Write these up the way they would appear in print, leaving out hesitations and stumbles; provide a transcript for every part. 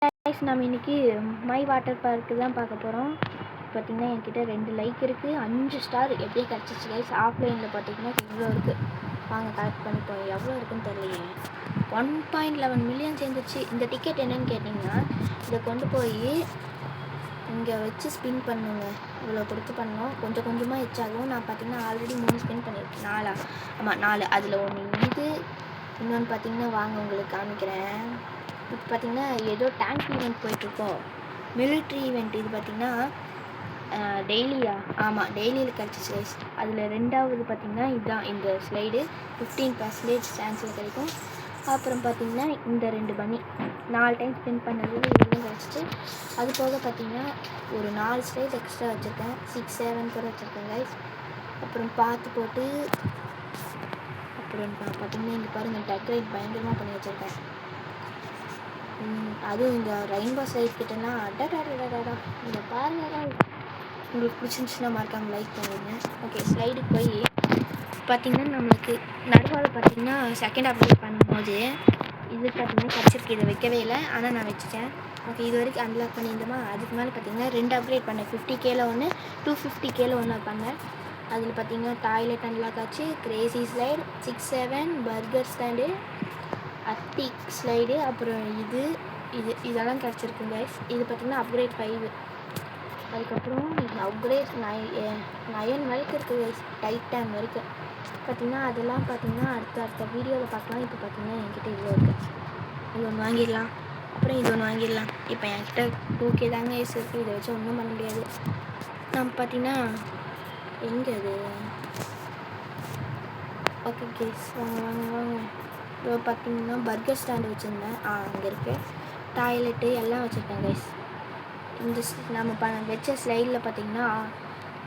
Guys நம்ம இன்றைக்கி my water park தான் பார்க்க போகிறோம். பார்த்திங்கன்னா என்கிட்ட 2 லைக் இருக்குது, 5 ஸ்டார் எப்படியே கிடச்சிச்சு கைஸ். ஆஃப்லைனில் பார்த்திங்கன்னா இவ்வளோ இருக்குது. வாங்க கலெக்ட் பண்ணிப்போம். எவ்வளோ இருக்குன்னு தெரியலையே. 1.11 மில்லியன் சேர்ந்துச்சு. இந்த டிக்கெட் என்னன்னு கேட்டிங்கன்னா, இதை கொண்டு போய் இங்கே வச்சு ஸ்பின் பண்ணுங்க. இவ்வளோ கொடுத்து பண்ணோம். கொஞ்சம் கொஞ்சமாக எச்சாகும். நான் பார்த்திங்கன்னா ஆல்ரெடி 3 ஸ்பின் பண்ணியிருக்கேன். 4 அதில் ஒன்று இது, இன்னொன்று பார்த்திங்கன்னா வாங்க உங்களுக்கு காமிக்கிறேன். இப்போ பார்த்திங்கன்னா ஏதோ டேங்க் ஈவெண்ட் போயிட்டுருக்கோம், மிலிட்ரி ஈவெண்ட். இது பார்த்திங்கன்னா டெய்லியா? ஆமாம், டெய்லியில் கிடச்சிச்சு கைஸ். அதில் 2வது பார்த்திங்கன்னா இதுதான் இந்த ஸ்லைடு. 15% சான்ஸில் கிடைக்கும். அப்புறம் பார்த்திங்கன்னா இந்த 2 பன்னி 4 டைம் ஸ்பின் பண்ணது இதுவும் கிடச்சிச்சு. அது போக பார்த்திங்கன்னா ஒரு 4 ஸ்லைட் எக்ஸ்ட்ரா வச்சுருக்கேன். 6, 7 கூட வச்சுருக்கேன் கைஸ். அப்புறம் பார்த்து போட்டு அப்புறம் பார்த்திங்கன்னா இங்கே பாருங்கள், டெக்கரேட் பயங்கரமாக பண்ணி வச்சுருக்கேன். அதுவும் இந்த ரெயின்போ ஸ்லைட் கிட்டனா அடடா இதை பாருங்கள். உங்களுக்கு பிடிச்சிருந்துச்சுன்னா மறக்காமல் லைக் பண்ணுங்க. ஓகே, ஸ்லைடுக்கு போய் பார்த்திங்கன்னா நம்மளுக்கு நடுவால் பார்த்திங்கன்னா செகண்ட் அப்டேட் பண்ணும்போது இது பார்த்திங்கன்னா கிடச்சிருக்கு. இதை வைக்கவே இல்லை, ஆனால் நான் வச்சுட்டேன். ஓகே, இது வரைக்கும் அன்லாக் பண்ணியிருந்தோமா. அதுக்கு மேலே பார்த்திங்கன்னா 2 அப்கிரேட் பண்ணேன். 50Kல ஒன்று, 250Kல ஒன்று பண்ணேன். அதில் பார்த்திங்கன்னா டாய்லெட் அன்லாக் ஆச்சு, கிரேசி ஸ்லைடு, 6, 7 பர்கர் ஸ்டாண்டு, அத்திக் ஸ்லைடு, அப்புறம் இதெல்லாம் கிடச்சிருக்கு கைஸ். இது பார்த்திங்கன்னா அப்கிரேட் 5. அதுக்கப்புறம் அப்கிரேட் 9 வரைக்கும் இருக்குது கைஸ், டைட்டன் வரைக்கும். பார்த்திங்கன்னா அதெல்லாம் பார்த்திங்கன்னா அடுத்த வீடியோவில் பார்க்கலாம். இப்போ பார்த்திங்கன்னா என்கிட்ட இவ்வளோ இருக்குது. இது ஒன்று வாங்கிடலாம், அப்புறம் இது ஒன்று வாங்கிடலாம். இப்போ என்கிட்ட 2K தாங்க கைஸ் இருக்குது. இதை வச்சு ஒன்றும் பண்ண முடியாது. நம்ம பார்த்திங்கன்னா எங்கே அது? ஓகே கைஸ், வாங்க. இப்போ பார்த்திங்கன்னா பர்கர் ஸ்டாண்டு வச்சுருந்தேன், அங்கே இருக்குது. டாய்லெட்டு எல்லாம் வச்சுருக்கேன் கைஸ். இந்த நம்ம வச்ச ஸ்லைடில் பார்த்திங்கன்னா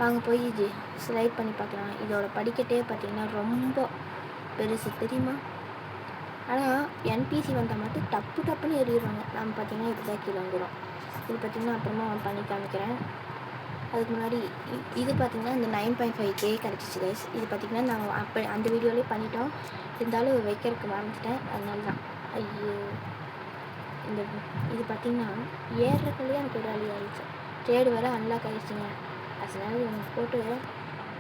வாங்க போய் இது ஸ்லைட் பண்ணி பார்க்கலாம். இதோட படிக்கட்டே பார்த்திங்கன்னா ரொம்ப பெருசு தெரியுமா. ஆனால் NPC வந்தால் மட்டும் டப்புன்னு ஏறிடுவாங்க. நம்ம பார்த்திங்கன்னா இப்படி தான் கீழே வந்துடும். இது பார்த்திங்கன்னா அப்புறமா பண்ணி காமிக்கிறேன். அதுக்கு முன்னாடி இது பார்த்திங்கன்னா இந்த 9.5K கிடச்சிச்சு கைஸ். இது பார்த்திங்கன்னா நான் அப்போ அந்த வீடியோலேயே பண்ணிட்டோம், இருந்தாலும் வைக்கிறதுக்கு மறந்துட்டேன், அதனால தான். ஐயோ, இது பார்த்திங்கன்னா ஏறுறதுலேயே எனக்கு ஒரு வழி ஆகிடுச்சு. ட்ரேடு வேறு அன்லாக் ஆகிடுச்சுங்க. அதனால எனக்கு போட்டு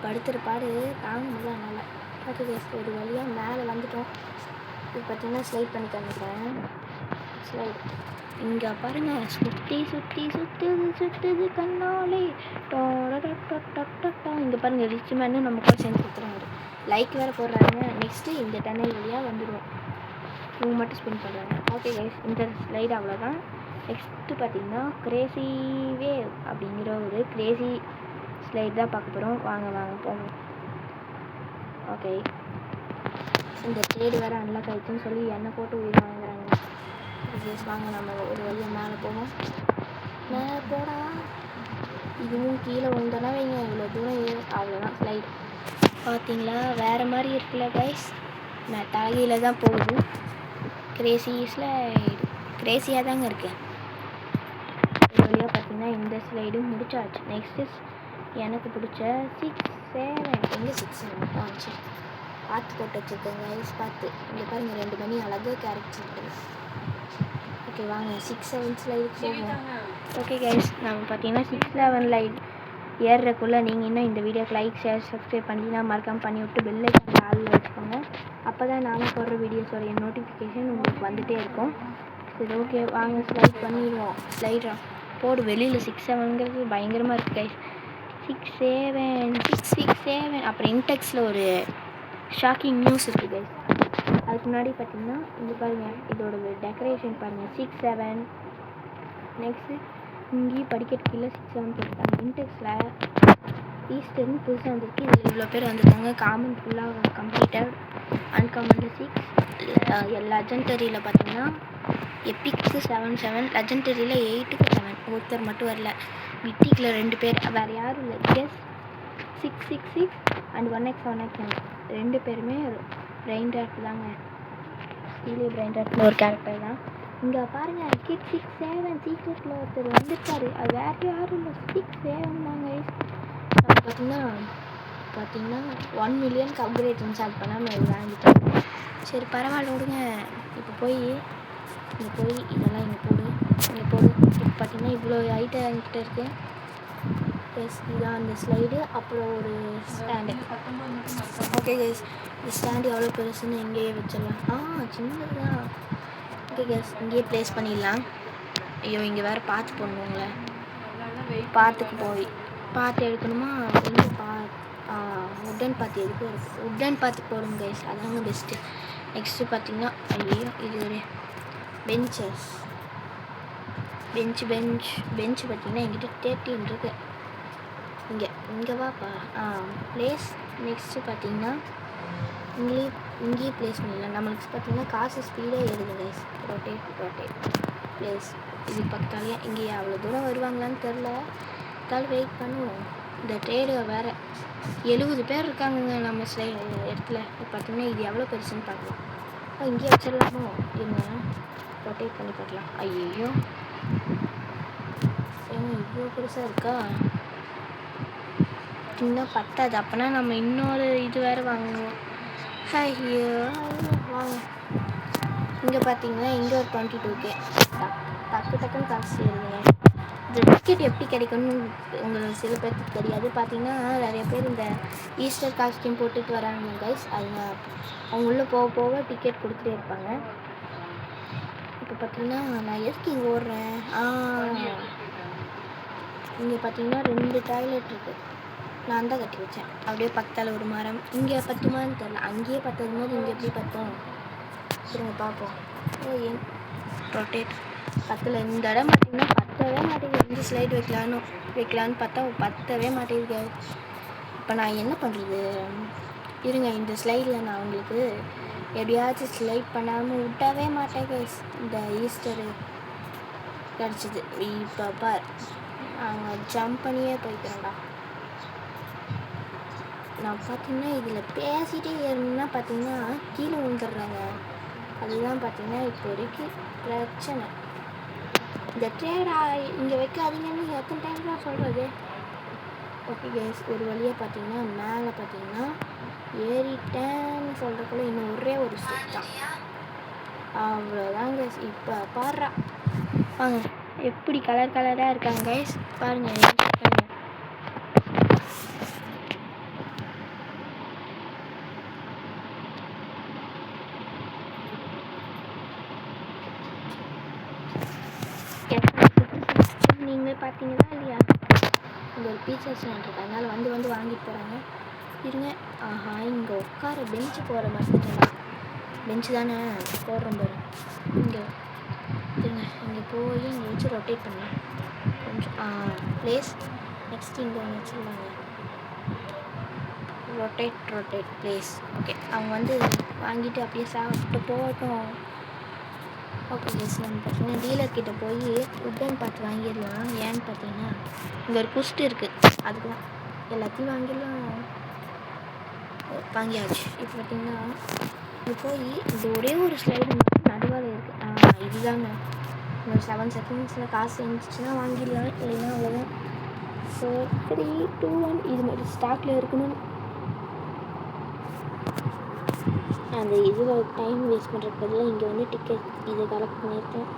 படுத்துகிற பாடு தாங்க முடியல அதனால். ஓகே கைஸ், ஒரு வழியாக மேலே வந்துட்டோம். இது பார்த்திங்கன்னா ஸ்லைட் பண்ணி காமிக்கிறேன். ஸ்லைட் இங்கே பாருங்கள், சுற்றுது கண்ணாலே டா. இங்கே பாருங்கள், ரிச் மேனு நம்ம கூட சேர்ந்து கொடுத்துறாங்க. லைக் வேறு போடுறாங்க. நெக்ஸ்ட்டு இந்த டனல் வழியாக வந்துடுவோம். இவங்க மட்டும் ஸ்பின் பண்ணுறாங்க. ஓகே கைஸ், இந்த ஸ்லைடு அவ்வளோதான். நெக்ஸ்ட்டு பார்த்திங்கன்னா கிரேசி வேவ் அப்படிங்கிற ஒரு கிரேசி ஸ்லைட் தான் பார்க்க போகிறோம். வாங்க போவோம். ஓகே, இந்த ட்ரேடு வேறு அன்லாக் ஆகிடுச்சுன்னு சொல்லி எண்ணெய் போட்டு உயிர் வாங்குறாங்க. ஓகே, வாங்க நம்ம ஒரு வழியாக மேலே போவோம். மேலே போடா. இதுவும் கீழே விழுந்தோன்னா வைங்க, இவ்வளோ தூரம் அவ்வளோதான். ஸ்லைடு பார்த்திங்களா வேறு மாதிரி இருக்குல்ல கைஸ். நான் தலைகீழ தான் போகுது. கிரேசி ஸ்லைடு கிரேசியாக தாங்க இருக்குது. ஒரு வழியாக பார்த்திங்கன்னா இந்த ஸ்லைடும் முடிச்சாச்சு. நெக்ஸ்ட்டு எனக்கு பிடிச்ச 6, 7 எங்கே 6, 7 ஆச்சு பார்த்து போட்டு வச்சுருக்கேங்க கைஸ். பார்த்து இங்கே பாருங்கள், 2 மணி அழகாக கேரக்டர் இருக்குது. ஓகே, வாங்க 6, 7 ஸ்லைடுக்கு போவோம். ஓகே கைஸ், நம்ம பார்த்திங்கன்னா 6, 7 லைட் ஏறுறக்குள்ளே நீங்கள் இன்னும் இந்த வீடியோக்கு லைக், ஷேர், சப்ஸ்கிரைப் பண்ணிங்கன்னா மறக்காமல் பண்ணி விட்டு பெல் ஐக்கான் ஆளில் வச்சுக்கோங்க. அப்போ தான் நாங்கள் போடுற வீடியோஸோடைய நோட்டிஃபிகேஷன் உங்களுக்கு வந்துகிட்டே இருக்கும். சரி, ஓகே வாங்க ஸ்லைட் பண்ணிடுவோம். ஸ்லைடா போடு. வெளியில் 6, 7ங்கிறது பயங்கரமாக இருக்குது கைஸ். 6, 7 அப்புறம் இன்டெக்ஸில் ஒரு ஷாக்கிங் நியூஸ் இருக்குது கைஸ். அதுக்கு முன்னாடி பார்த்திங்கன்னா இங்கே பாருங்கள், இதோட டெக்கரேஷன் பாருங்கள். 6, 7 நெக்ஸ்ட்டு இங்கேயும் படிக்கட்டு கீழே 6, 7 போட்டுருக்காங்க. இன்டெக்ஸில் ஈஸ்டர்னு புதுசாக வந்துருக்கு. இதில் இவ்வளோ பேர் வந்திருக்காங்க. காமன் ஃபுல்லாக கம்ப்ளீட்டட். அன்காமனில் 6, லெஜண்டரியில் பார்த்திங்கன்னா எப்பிக்கு 7, 7 லெஜண்டரியில் 8க்கு 7. ஒருத்தர் மட்டும் வரல. மித்திக்கில் 2 பேர், வேறு யாரும் இல்லை. கெஸ் 6, 6, 6 அண்ட் 1x 1x 2 பேருமே பிரெயின் ராட் தாங்க. ஸ்டீலியோ பிரெயின் ராட்னு ஒரு கேரக்டர் தான். இங்கே பாருங்கள், கிட் 6, 7 சீக்ரெட்டில் ஒருத்தர் வந்துருக்காரு. அது வேறு யாரும் இல்லை, 6, 7 தாங்க. பார்த்திங்கன்னா 1 மில்லியனுக்கு அப்கிரேட் இன்ஸ்டால் பண்ணாமல் இது வாங்கிட்டேன். சரி பரவாயில்ல விடுங்க. இப்போ போய் இதெல்லாம் இங்கே போடு. இங்கே பார்த்தீங்கன்னா இவ்வளோ ஹைட்டாக என்கிட்ட இருக்குது. ப்ளஸ் இதுதான் அந்த ஸ்லைடு, அப்புறம் ஒரு ஸ்டாண்டு. ஓகே கைஸ், இந்த ஸ்டாண்டு எவ்வளோ பெருசுன்னு இங்கேயே வச்சிடலாம். சின்னதுதான். ஓகே கைஸ், இங்கேயே ப்ளேஸ் பண்ணிடலாம். ஐயோ, இங்கே வேறு பார்த்து போடணுங்களே. பார்த்துக்கு போய் பார்த்து எடுக்கணுமா? எங்கே உட்டன் பார்த்து எதுக்கு இருக்குது? உட்டன் பார்த்து போடுங்க கைஸ், அதாங்க பெஸ்ட்டு. நெக்ஸ்ட்டு பார்த்தீங்கன்னா ஐயோ இது ஒரு பெஞ்சு பார்த்தீங்கன்னா என்கிட்ட 13 இருக்குது. இங்கே வாப்பா. ப்ளேஸ் நெக்ஸ்ட்டு பார்த்தீங்கன்னா இங்கேயே ப்ளேஸ் பண்ணிடலாம். நம்மளுக்கு பார்த்தீங்கன்னா காசு ஸ்பீடாக ஏறுது கைஸ். ரொட்டேட் ப்ளேஸ் இது பக்கத்தாலேயே. இங்கேயே அவ்வளோ தூரம் வருவாங்களான்னு தெரில, தாலும் வெயிட் பண்ணுவோம். இந்த ட்ரேடு வேறு 70 பேர் இருக்காங்க நம்ம இடத்துல. பார்த்தீங்கன்னா இது எவ்வளோ பெருசுன்னு பார்க்கலாம். இங்கேயே வச்சிடலாமோ? இருங்க, ரொட்டேட் பண்ணி பார்க்கலாம். ஐயோ இவ்வளோ பெருசாக இருக்கா? இன்னும் பத்தாது. அப்போனா நம்ம இன்னொரு இது வேறு வாங்குவோம். ஐயோ வாங்க. இங்கே பார்த்தீங்கன்னா இங்கே ஒரு 22K. டக்குன்னு காசு சேருங்க. இந்த டிக்கெட் எப்படி கிடைக்கும்னு உங்களுக்கு சில பேருக்கு தெரியாது. பார்த்தீங்கன்னா நிறைய பேர் இந்த ஈஸ்டர் காஸ்டியூம் போட்டுட்டு வராங்க கைஸ். அது அவங்க உள்ளே போக டிக்கெட் கொடுத்துட்டே இருப்பாங்க. இப்போ பார்த்தீங்கன்னா நான் எதுக்கு இங்கே ஓடுறேன்? இங்கே பார்த்தீங்கன்னா 2 டாய்லெட் இருக்குது. நான் தான் கட்டி வச்சேன். அப்படியே பக்கத்தால் ஒரு மரம். இங்கே பத்துமான்னு தெரில. அங்கேயே பத்தது போது இங்கே எப்படி பத்தோம்? திரும்ப பார்ப்போம். ரொட்டேட் பத்தில் இந்த இடம் பார்த்தீங்கன்னா பத்தவே மாட்டேங்குது. 2 ஸ்லைடு வைக்கலான்னு பார்த்தா பத்தவே மாட்டேங்குது. இப்போ நான் என்ன பண்ணுறது? இருங்க, இந்த ஸ்லைடில் நான் உங்களுக்கு எப்படியாச்சும் ஸ்லைட் பண்ணாமல் விட்டவே மாட்டேன் கைஸ். இந்த ஈஸ்டரு கிடச்சிது. இப்போ பார், நாங்கள் ஜம்ப் பண்ணியே போய்க்கிறேன்டா. நான் பார்த்தீங்கன்னா இதில் பேசிகிட்டே ஏறணும்னா பார்த்தீங்கன்னா கீழே விழுந்துடுறாங்க. அதுதான் பார்த்தீங்கன்னா இப்போ வரைக்கும் பிரச்சனை. இந்த ட்ரேடா இங்கே வைக்காதீங்கன்னு எத்தனை டைம் தான் சொல்கிறது? ஓகே கைஸ், ஒரு வழியாக பார்த்தீங்கன்னா மேலே பார்த்தீங்கன்னா ஏறிட்டேன்னு சொல்கிறக்குள்ள இன்னும் ஒரே ஒரு ஸ்டெப் தான். அவ்வளோதான் கைஸ். இப்போ பாடுறா வாங்க, எப்படி கலராக இருக்காங்க கைஸ் பாருங்கள். நீங்களே பார்த்தீங்களா இல்லையா? இங்கே ஒரு பீச்சர் ஸ்டாண்ட் இருக்குது, அதனால் வந்து வாங்கிட்டு போகிறாங்க. இருங்க. இங்கே உட்கார பெஞ்சு போகிற மாதிரி பெஞ்சு தானே போடுறோம் பாரு. இங்கே இருங்க, இங்கே போய் இங்கே வச்சு ரொட்டேட் பண்ணலாம் கொஞ்சம். ப்ளேஸ் நெக்ஸ்ட் இங்கே ஒன்று வச்சுருவாங்க. Rotate place. ஓகே, அவங்க வாங்கிட்டு அப்படியே சாப்பிட்டு போகட்டும். ஓகே கைஸ், நம்ம பார்த்தீங்கன்னா டீலர்கிட்ட போய் உட்டன் பார்த்து வாங்கிடலாம். ஏன்னு பார்த்தீங்கன்னா இங்கே ஒரு குஸ்ட் இருக்குது, அதுக்கு தான் எல்லாத்தையும் வாங்கியாச்சு. இப்போ பார்த்தீங்கன்னா இங்கே போய் இந்த ஒரே ஒரு ஸ்லைடு நடுவால் இருக்குது. இதுதாங்க இன்னொரு 7 செகண்ட்ஸில் காசு இருந்துச்சுன்னா வாங்கிடலாம், இல்லைன்னா அவ்வளோதான். 4 3 2 1 இது மாதிரி ஸ்டாக்கில் இருக்கணும். அந்த இதில் டைம் வேஸ்ட் பண்ணுறதுக்கு பதிலாக இங்கே டிக்கெட் இதை கலெக்ட் பண்ணியிருக்கேன்.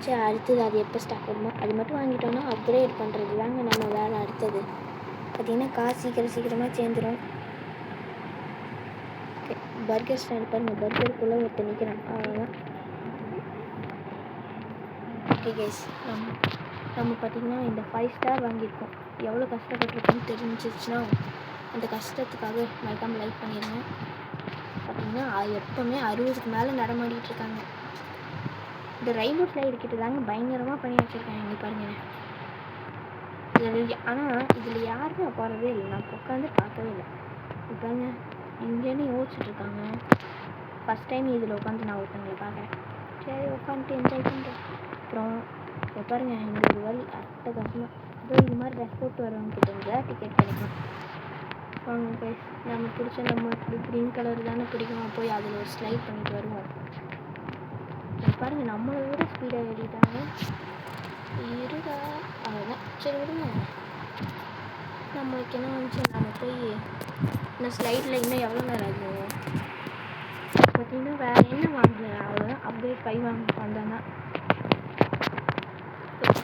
சரி, அடுத்தது அது எப்போ ஸ்டாக் வருமோ அது மட்டும் வாங்கிட்டோன்னா அப்கிரேட் பண்ணுறது தாங்க நம்ம வேலை. அடுத்தது பார்த்திங்கன்னா காசு சீக்கிரமாக சேர்ந்துடும். ஓகே, பர்கர் ஸ்டாண்ட் பாருங்கள், பர்கருக்குள்ளே ஒருத்தர் நிற்கிறான், அவ்வளோதான். ஓகே கைஸ், நம்ம பார்த்திங்கன்னா இந்த 5 ஸ்டார் வாங்கியிருக்கோம். எவ்வளோ கஷ்டப்பட்டுருக்கோன்னு தெரிஞ்சிச்சுன்னா அந்த கஷ்டத்துக்காக மறக்காமல் லைக் பண்ணிடுங்க. பார்த்திங்கன்னா எப்போவுமே 60க்கு மேலே நடமாடிட்டு இருக்காங்க. இந்த ரெயின்போ ஸ்லைடு கிட்ட தாங்க பயங்கரமாக பண்ணி வச்சுருக்காங்க. இங்கே பாருங்கள். ஆனால் இதில் யாருமே போகிறதே இல்லை. நான் உட்காந்து பார்க்கவே இல்லை. இப்போங்க இங்கேன்னு யோசிச்சுட்ருக்காங்க. ஃபஸ்ட் டைம் இதில் உட்காந்து நான் ஒருத்தவங்களை பார்க்குறேன். சரி, உட்காந்துட்டு என்ஜாய் பண்ணுறேன். அப்புறம் பாருங்கள், இங்கே ஒரு வழி அட்டகாசமாக இது மாதிரி ட்ரெஸ் போட்டு வரவங்க கிட்ட டிக்கெட் கிடைக்கும். வாங்க கைஸ், நம்ம பிடிச்ச நம்மளுக்கு க்ரீன் கலர் தானே பிடிக்கும், போய் அதில் ஒரு ஸ்லைட் பண்ணிட்டு வருவோம். பாருங்கள், நம்மளை விட ஸ்பீடாக ஏறிட்டாங்க. இருடா, அவ்வளோதான். சரி விடுங்க, நம்மளுக்கு என்ன வந்துச்சு, நம்ம போய் இந்த ஸ்லைடில் இன்னும் எவ்வளோ நேரம் ஆகும் பார்த்தீங்கன்னா வேறு என்ன வாங்கல, அவ்வளோதான். அப்கிரேட் 5 வந்தோன்னா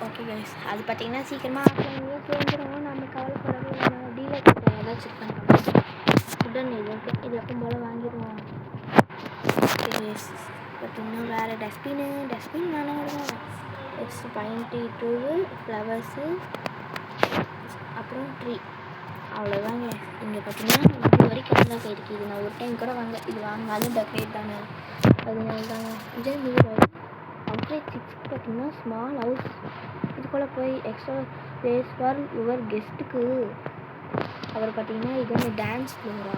ஓகே ஓகே கைஸ், அது பார்த்தீங்கன்னா சீக்கிரமாக ஆஃப்லைன்லேயே சேர்ந்துடும். நம்ம கவலைப்படவே நம்ம டீலர் ஏதாச்சும் செக் பண்ணுறோம். உடன் இது எப்போ போல் வாங்கிடுவோம். ஓகே கைஸ், பார்த்தீங்கன்னா வேறு டஸ்ட்பின் வேணாம். நெக்ஸ்ட் பாயிண்ட்டு டூவு ஃப்ளவர்ஸு அப்புறம் ட்ரீ, அவ்வளோதாங்க. இங்கே பார்த்தீங்கன்னா இது வரைக்கும் நல்லா போயிருக்கு. இது நான் ஒரு டைம் கூட இது வாங்காதும் டெக்கரேட் தானே, அதனால தாங்க. இதே மீறோ அப்கிரேட் 6 பார்த்தீங்கன்னா ஸ்மால் ஹவுஸ், இதுக்குள்ளே போய் எக்ஸ்ட்ரா ஸ்பேஸ் ஃபார் யுவர் கெஸ்ட்டுக்கு. அவர் பார்த்தீங்கன்னா இது வந்து டான்ஸ் ஃப்ளோரா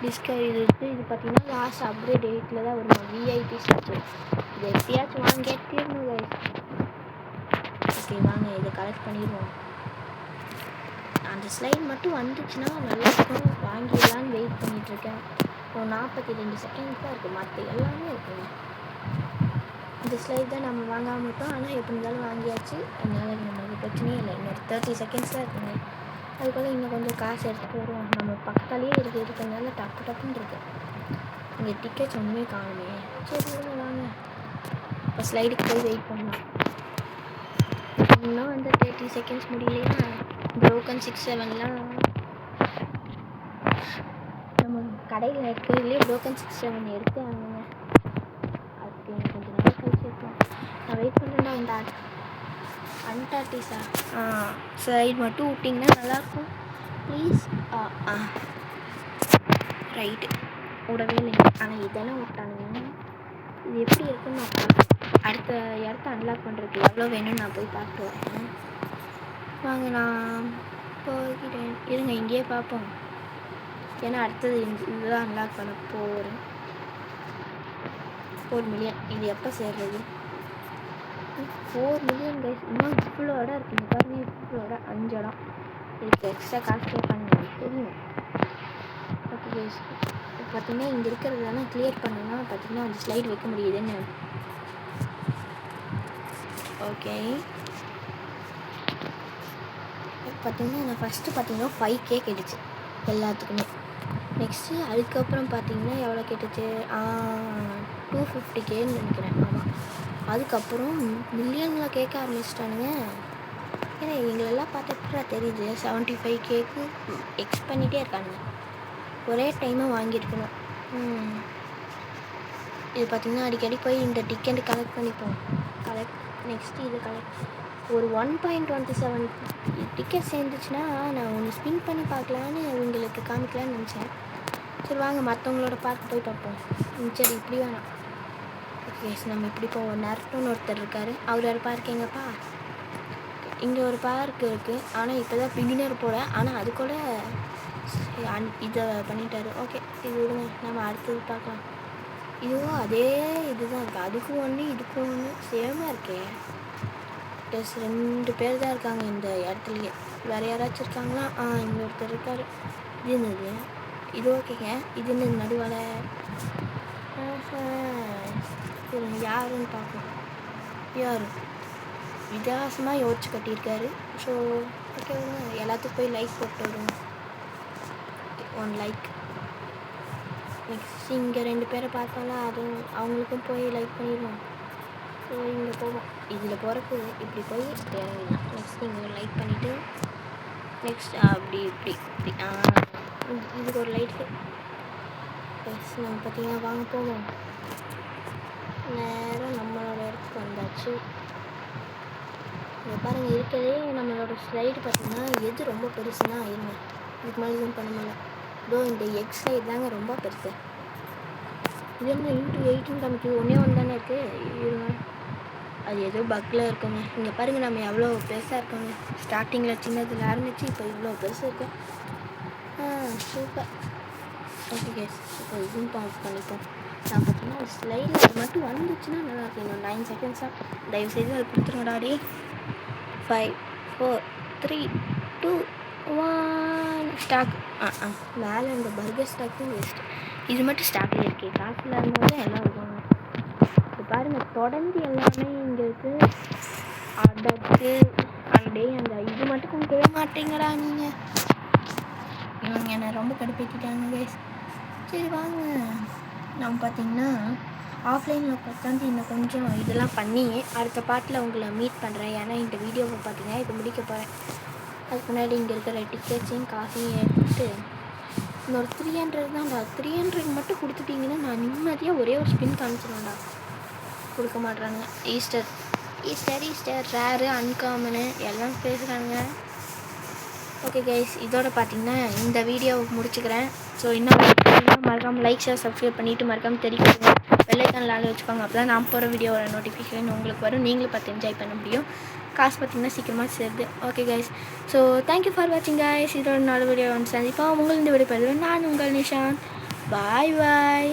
டிஸ்கவரி இருக்குது. இது பார்த்தீங்கன்னா லாஸ்ட் அப்கிரேட் 8 தான் வரும். விஐபி ஸ்டாச்சு இது எப்படியாச்சும் வாங்கியே தீரணும் கைஸ். ஓகே வாங்க, இதை கலெக்ட் பண்ணிடுவோம். அந்த ஸ்லைட் மட்டும் வந்துச்சுன்னா நல்லாயிருக்கும், வாங்கிடலான்னு வெயிட் பண்ணிகிட்ருக்கேன். ஒரு 42 செகண்ட்ஸ் தான் இருக்குது, மற்ற எல்லாமே இருக்குங்க. இந்த ஸ்லைட் தான் நம்ம வாங்காமல் இருக்கோம், ஆனால் எப்படி இருந்தாலும் வாங்கியாச்சு. அதனால் நம்மளுக்கு பிரச்சனையே இல்லை. இன்னொரு 30 செகண்ட்ஸ் தான் இருக்குங்க. அதுக்குள்ளே இன்னும் கொஞ்சம் காசு எடுத்துகிட்டு வருவோம். நம்ம பக்கத்தாலேயே இருக்கிறதுனால டப்புன்னு இருக்குது. இங்கே டிக்கெட்ஸ் ஒன்றுமே காணுமே. சரி வாங்க, இப்போ ஸ்லைடுக்கு போய் வெயிட் பண்ணலாம். இன்னும் அந்த 30 செகண்ட்ஸ் முடியலையா? ப்ரோக்கன் 6-7லாம் நம்ம கடையில் இருக்கிறதுலேயே ப்ரோக்கன் 6-7 எடுத்தாங்க. அதுக்கு எனக்கு கொஞ்சம் நாள் கழிச்சு இருக்கும். நான் வெயிட் பண்ணுறேன்னா இந்த அண்டார்டிஸா சைடு மட்டும் விட்டிங்கன்னா நல்லாயிருக்கும் ப்ளீஸ். ரைட்டு, விடவே இல்லைங்க. ஆனால் இதெல்லாம் விட்டானுங்க. இது எப்படி இருக்குன்னு நான் பார்ப்பேன். அடுத்த இடத்த அன்லாக் பண்ணுறதுக்கு எவ்வளோ வேணும்னு நான் போய் பார்த்துட்டு வரேன். வாங்க, நான் போகிறேன். இருங்க, இங்கேயே பார்ப்போம். ஏன்னா அடுத்தது இதுதான் அன்லாக் பண்ண போகிறேன். 4 மில்லியன். இது எப்போ சேர்றது? 4 மில்லியன் கைஸ். இன்னும் இவ்வளோ இடம் இருக்குங்க பாருங்க. இவ்வளோ இடம் 5 இடம் இதுக்கு எக்ஸ்ட்ரா காசு கேட்பாங்க தெரியும். ஓகே கைஸ், பார்த்தீங்கன்னா இங்கே இருக்கிறதெல்லாம் கிளியர் பண்ணுன்னா பார்த்தீங்கன்னா அந்த ஸ்லைட் வைக்க முடியுதுன்னு. ஓகே, பார்த்தீங்கன்னா நான் ஃபஸ்ட்டு பார்த்தீங்கன்னா 5K கேட்டுச்சு எல்லாத்துக்குமே. நெக்ஸ்ட்டு அதுக்கப்புறம் பார்த்தீங்கன்னா எவ்வளோ கேட்டுச்சு? 250Kன்னு நினைக்கிறேன். ஆமாம், அதுக்கப்புறம் மில்லியனில் கேட்க ஆரம்பிச்சிட்டானுங்க. ஏன்னா எங்களெல்லாம் பார்த்துட்டு தெரியுது 75Kக்கு எக்ஸ் பண்ணிகிட்டே இருக்கானுங்க. ஒரே டைமாக வாங்கியிருக்கணும். இது பார்த்திங்கன்னா அடிக்கடி போய் இந்த டிக்கெட்டு கலெக்ட் பண்ணிப்போம். நெக்ஸ்ட்டு இது ஒரு 1.27 டிக்கெட் சேர்ந்துச்சுன்னா நான் ஒன்று ஸ்பின் பண்ணி பார்க்கலான்னு உங்களுக்கு காமிக்கலான்னு நினச்சேன். சரி வாங்க, மற்றவங்களோட பார்க் போய் பார்ப்போம். சரி, இப்படி வேணாம். ஓகே, நம்ம இப்படி போவோம். நர்ட்டுன்னு ஒருத்தர் இருக்கார். அவர் வேறு பார்க் எங்கப்பா? இங்கே ஒரு பார்க் இருக்குது, ஆனால் இப்போ தான் பிகினர் போல. ஆனால் அது கூட இதை பண்ணிட்டாரு. ஓகே, இது விடுங்க, நம்ம அடுத்தது பார்க்கலாம். இதுவும் அதே இதுதான் இருக்குது. அதுக்கும் ஒன்று இதுக்கும் ஒன்று சேமாக இருக்கே. ப்ளஸ் 2 பேர் தான் இருக்காங்க இந்த இடத்துலையே. வேறு யாராச்சும் இருக்காங்களா? இங்கே ஒருத்தர் இருக்கார். இது என்னது? இது ஓகேங்க. இது என்ன நடுவால்? யாருன்னு பார்க்கலாம். யார் வித்தியாசமாக யோசிச்சு கட்டியிருக்காரு. ஸோ ஓகே, எல்லாத்துக்கும் போய் லைக் போட்டு வருவோம். 1 லைக். நெக்ஸ்ட் இங்கே 2 பேரை பார்த்தாலும் அவங்களுக்கும் போய் லைக் பண்ணிடுவோம். ஸோ இங்கே போவோம். இதில் போகிறக்கு இப்படி போய் இப்படி இறங்கிடலாம். நெக்ஸ்ட் இங்கே ஒரு லைக் பண்ணிவிட்டு நெக்ஸ்ட் அப்படி இப்படி இதுக்கு ஒரு லைட்டு. ப்ளஸ் நம்ம பார்த்தீங்கன்னா வாங்க போவோம். நேரம் நம்மளோட இடத்துக்கு வந்தாச்சு. இங்கே பாருங்கள், இருக்கிறதே நம்மளோட ஸ்லைடு பார்த்திங்கன்னா எது ரொம்ப பெருசுன்னா இருங்க, இதுக்கு மேலே ஜூம் பண்ண முடியல. இதோ இந்த எக் ஸ்லைடு தாங்க ரொம்ப பெருசு. இது என்ன × 8 காமிக்குது? ஒன்றே ஒன்று தானே இருக்குது. இருங்க, அது ஏதோ பக்கில் இருக்குங்க. இங்கே பாருங்கள், நம்ம எவ்வளோ பெருசாக இருக்கோங்க. ஸ்டார்டிங்கில் சின்னதில் ஆரம்பித்து இப்போ இவ்வளோ பெருசு இருக்கு. சூப்பர். ஓகே கேஸ், இப்போ ஜூம் பண்ணிப்போம். நான் பார்த்தீங்கன்னா ஸ்லைடில் அது மட்டும் வந்துச்சுன்னா நல்லா இருக்கும். இன்னும் 9 செகண்ட்ஸாக தயவுசெய்து அது கொடுத்துருங்கடாடி. 5 4 3 2 1 ஸ்டாக். மேலே இந்த பர்கர் ஸ்டாக்கும் வேஸ்ட்டு. இது மட்டும் ஸ்டாக்கில் இருக்கே. காசில் இருந்தவங்க எல்லாம் இருக்காங்க. இப்போ பாருங்கள், தொடர்ந்து எல்லாமே இங்கே இருக்குது. அதற்கு அண்டே அந்த இது மட்டும் கொடுக்கவே மாட்டேங்கடா நீங்கள். இவங்க என்னை ரொம்ப கடுப்பேற்றிட்டாங்க கைஸ். சரி வாங்க, நம்ம பார்த்திங்கன்னா ஆஃப்லைனில் உட்காந்து இன்னும் கொஞ்சம் இதெல்லாம் பண்ணி அடுத்த பாட்டில் உங்களை மீட் பண்ணுறேன். ஏன்னா இந்த வீடியோவை பார்த்தீங்கன்னா இப்போ முடிக்க போகிறேன். அதுக்கு முன்னாடி இங்கே இருக்கிற டிக்கெட்ஸையும் காசையும் எடுத்துட்டு இன்னொரு 300 தான்டா. 300 மட்டும் கொடுத்துட்டிங்கன்னா நான் நிம்மதியாக ஒரே ஒரு ஸ்பின் காமிச்சிடுவேன்டா. கொடுக்க மாட்றாங்க. ஈஸ்டர் ஈஸ்டர் ஈஸ்டர் ரேரு அன்காமனு எல்லாம் பேசுகிறாங்க. ஓகே கைஸ், இதோட பார்த்தீங்கன்னா இந்த வீடியோவை முடிச்சுக்கிறேன். ஸோ இன்னும் மறக்காமல் லைக் ஷேர் சப்ஸ்கிரைப் பண்ணிவிட்டு மறக்காமல் தெரிவிக்கோங்க. வெள்ளைக்கான ஆள் வச்சுக்கோங்க. அப்போ தான் நான் போகிற வீடியோவோட நோட்டிஃபிகேஷன் உங்களுக்கு வரும். நீங்களும் பார்த்து என்ஜாய் பண்ண முடியும். காசு பார்த்திங்கன்னா சீக்கிரமாக சேருது. Okay guys, so thank you for வாட்சிங் கைஸ். இதோட நாலு வீடியோ வந்து சந்திப்போம். உங்கள் இந்த வீடியோ நான் உங்கள் நிஷாந்த். பாய் பாய்.